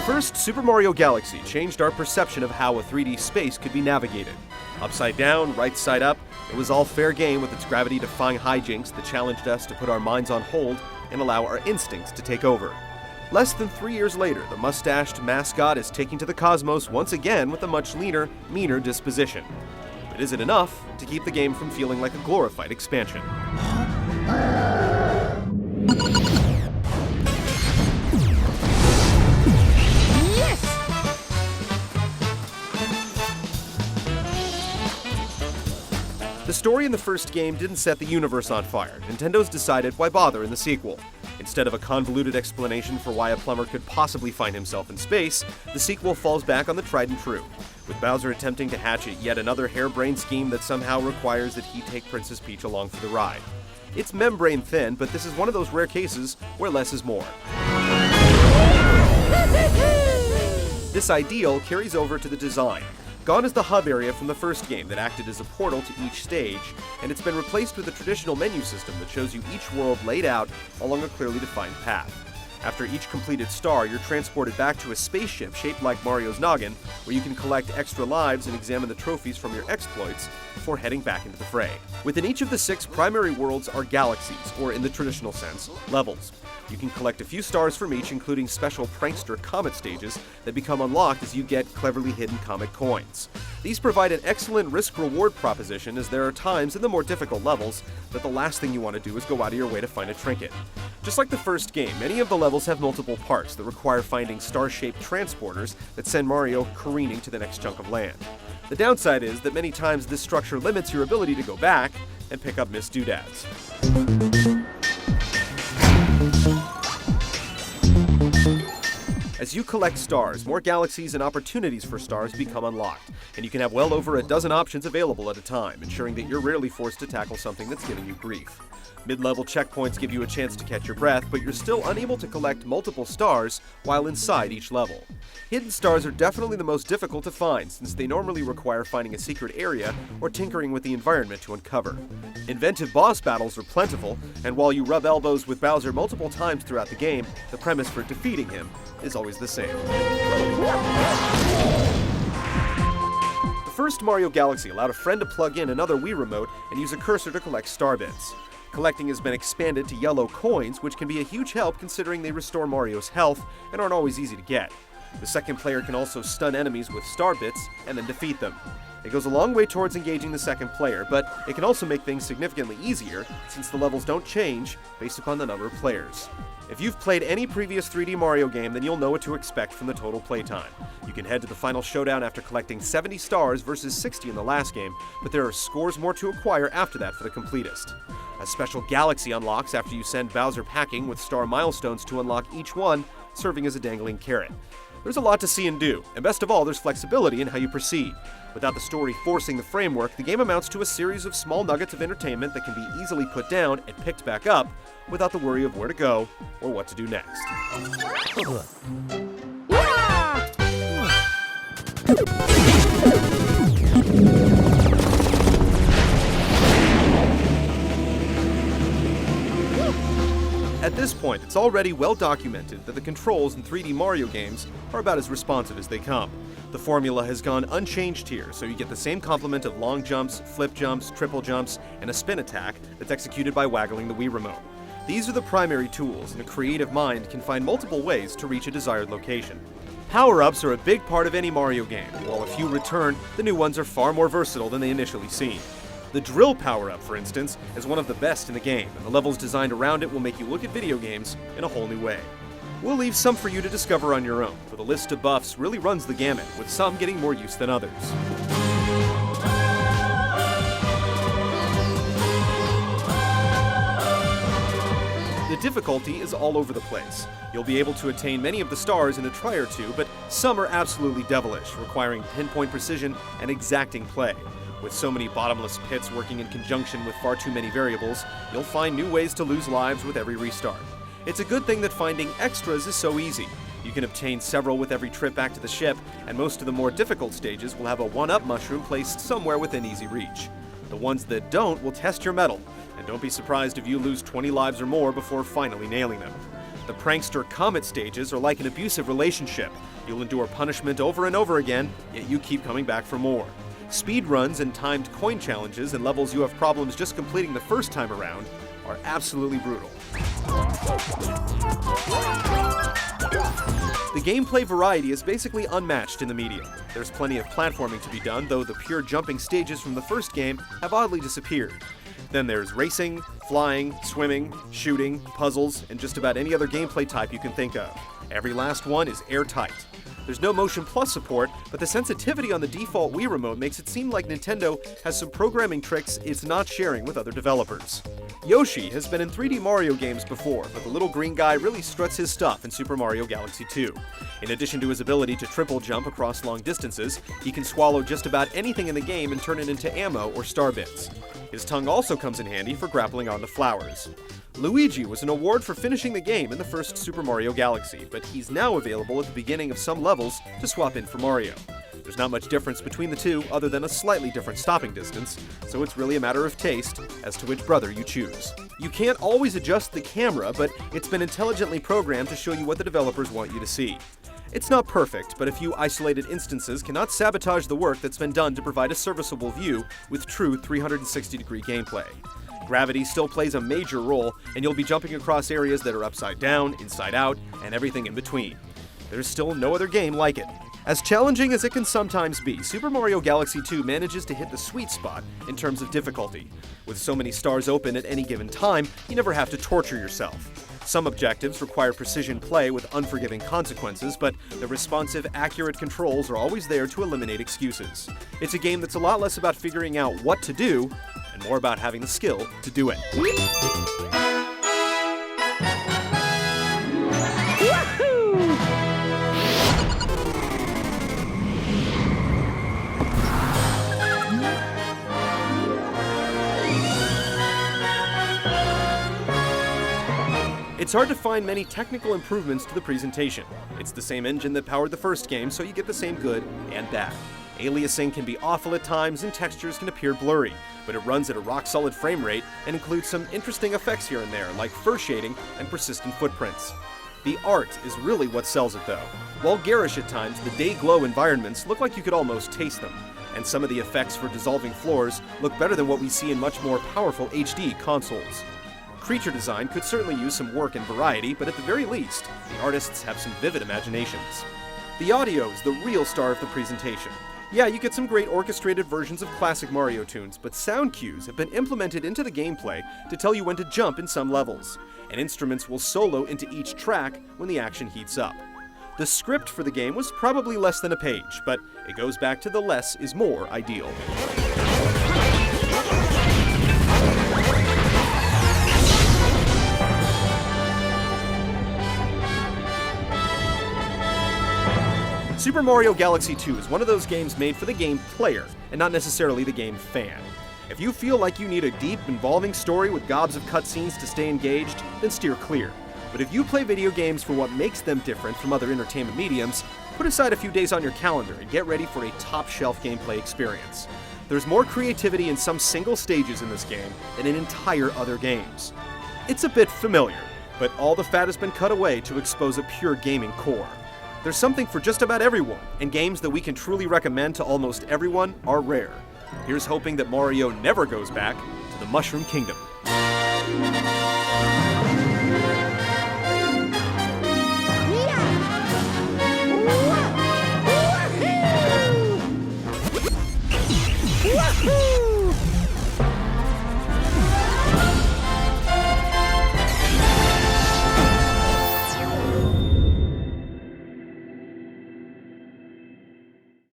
First, Super Mario Galaxy changed our perception of how a 3D space could be navigated. Upside down, right side up, it was all fair game with its gravity-defying hijinks that challenged us to put our minds on hold and allow our instincts to take over. Less than 3 years later, the mustached mascot is taking to the cosmos once again with a much leaner, meaner disposition. But is it enough to keep the game from feeling like a glorified expansion? The story in the first game didn't set the universe on fire. Nintendo's decided why bother in the sequel. Instead of a convoluted explanation for why a plumber could possibly find himself in space, the sequel falls back on the tried and true, with Bowser attempting to hatch yet another harebrained scheme that somehow requires that he take Princess Peach along for the ride. It's membrane thin, but this is one of those rare cases where less is more. This ideal carries over to the design. Gone is the hub area from the first game that acted as a portal to each stage, and it's been replaced with a traditional menu system that shows you each world laid out along a clearly defined path. After each completed star, you're transported back to a spaceship shaped like Mario's noggin, where you can collect extra lives and examine the trophies from your exploits before heading back into the fray. Within each of the 6 primary worlds are galaxies, or in the traditional sense, levels. You can collect a few stars from each, including special prankster comet stages that become unlocked as you get cleverly hidden comet coins. These provide an excellent risk-reward proposition, as there are times in the more difficult levels that the last thing you want to do is go out of your way to find a trinket. Just like the first game, many of the levels have multiple parts that require finding star-shaped transporters that send Mario careening to the next chunk of land. The downside is that many times this structure limits your ability to go back and pick up missed doodads. As you collect stars, more galaxies and opportunities for stars become unlocked, and you can have well over a dozen options available at a time, ensuring that you're rarely forced to tackle something that's giving you grief. Mid-level checkpoints give you a chance to catch your breath, but you're still unable to collect multiple stars while inside each level. Hidden stars are definitely the most difficult to find, since they normally require finding a secret area or tinkering with the environment to uncover. Inventive boss battles are plentiful, and while you rub elbows with Bowser multiple times throughout the game, the premise for defeating him is always the same. The first Mario Galaxy allowed a friend to plug in another Wii remote and use a cursor to collect star bits. Collecting has been expanded to yellow coins, which can be a huge help considering they restore Mario's health and aren't always easy to get. The second player can also stun enemies with star bits and then defeat them. It goes a long way towards engaging the second player, but it can also make things significantly easier since the levels don't change based upon the number of players. If you've played any previous 3D Mario game, then you'll know what to expect from the total playtime. You can head to the final showdown after collecting 70 stars versus 60 in the last game, but there are scores more to acquire after that for the completist. A special galaxy unlocks after you send Bowser packing with star milestones to unlock each one, serving as a dangling carrot. There's a lot to see and do, and best of all, there's flexibility in how you proceed. Without the story forcing the framework, the game amounts to a series of small nuggets of entertainment that can be easily put down and picked back up without the worry of where to go or what to do next. At this point, it's already well documented that the controls in 3D Mario games are about as responsive as they come. The formula has gone unchanged here, so you get the same complement of long jumps, flip jumps, triple jumps, and a spin attack that's executed by waggling the Wii remote. These are the primary tools, and a creative mind can find multiple ways to reach a desired location. Power-ups are a big part of any Mario game. While a few return, the new ones are far more versatile than they initially seem. The drill power-up, for instance, is one of the best in the game, and the levels designed around it will make you look at video games in a whole new way. We'll leave some for you to discover on your own, for the list of buffs really runs the gamut, with some getting more use than others. The difficulty is all over the place. You'll be able to attain many of the stars in a try or two, but some are absolutely devilish, requiring pinpoint precision and exacting play. With so many bottomless pits working in conjunction with far too many variables, you'll find new ways to lose lives with every restart. It's a good thing that finding extras is so easy. You can obtain several with every trip back to the ship, and most of the more difficult stages will have a 1-up mushroom placed somewhere within easy reach. The ones that don't will test your mettle, and don't be surprised if you lose 20 lives or more before finally nailing them. The prankster Comet stages are like an abusive relationship. You'll endure punishment over and over again, yet you keep coming back for more. Speed runs and timed coin challenges and levels you have problems just completing the first time around are absolutely brutal. The gameplay variety is basically unmatched in the medium. There's plenty of platforming to be done, though the pure jumping stages from the first game have oddly disappeared. Then there's racing, flying, swimming, shooting, puzzles, and just about any other gameplay type you can think of. Every last one is airtight. There's no Motion Plus support, but the sensitivity on the default Wii Remote makes it seem like Nintendo has some programming tricks it's not sharing with other developers. Yoshi has been in 3D Mario games before, but the little green guy really struts his stuff in Super Mario Galaxy 2. In addition to his ability to triple jump across long distances, he can swallow just about anything in the game and turn it into ammo or star bits. His tongue also comes in handy for grappling onto flowers. Luigi was an award for finishing the game in the first Super Mario Galaxy, but he's now available at the beginning of some levels to swap in for Mario. There's not much difference between the two other than a slightly different stopping distance, so it's really a matter of taste as to which brother you choose. You can't always adjust the camera, but it's been intelligently programmed to show you what the developers want you to see. It's not perfect, but a few isolated instances cannot sabotage the work that's been done to provide a serviceable view with true 360-degree gameplay. Gravity still plays a major role, and you'll be jumping across areas that are upside down, inside out, and everything in between. There's still no other game like it. As challenging as it can sometimes be, Super Mario Galaxy 2 manages to hit the sweet spot in terms of difficulty. With so many stars open at any given time, you never have to torture yourself. Some objectives require precision play with unforgiving consequences, but the responsive, accurate controls are always there to eliminate excuses. It's a game that's a lot less about figuring out what to do, and more about having the skill to do it. It's hard to find many technical improvements to the presentation. It's the same engine that powered the first game, so you get the same good and bad. Aliasing can be awful at times and textures can appear blurry, but it runs at a rock-solid frame rate and includes some interesting effects here and there, like fur shading and persistent footprints. The art is really what sells it though. While garish at times, the day-glow environments look like you could almost taste them, and some of the effects for dissolving floors look better than what we see in much more powerful HD consoles. Creature design could certainly use some work and variety, but at the very least, the artists have some vivid imaginations. The audio is the real star of the presentation. Yeah, you get some great orchestrated versions of classic Mario tunes, but sound cues have been implemented into the gameplay to tell you when to jump in some levels, and instruments will solo into each track when the action heats up. The script for the game was probably less than a page, but it goes back to the less is more ideal. Super Mario Galaxy 2 is one of those games made for the game player, and not necessarily the game fan. If you feel like you need a deep, involving story with gobs of cutscenes to stay engaged, then steer clear. But if you play video games for what makes them different from other entertainment mediums, put aside a few days on your calendar and get ready for a top-shelf gameplay experience. There's more creativity in some single stages in this game than in entire other games. It's a bit familiar, but all the fat has been cut away to expose a pure gaming core. There's something for just about everyone, and games that we can truly recommend to almost everyone are rare. Here's hoping that Mario never goes back to the Mushroom Kingdom.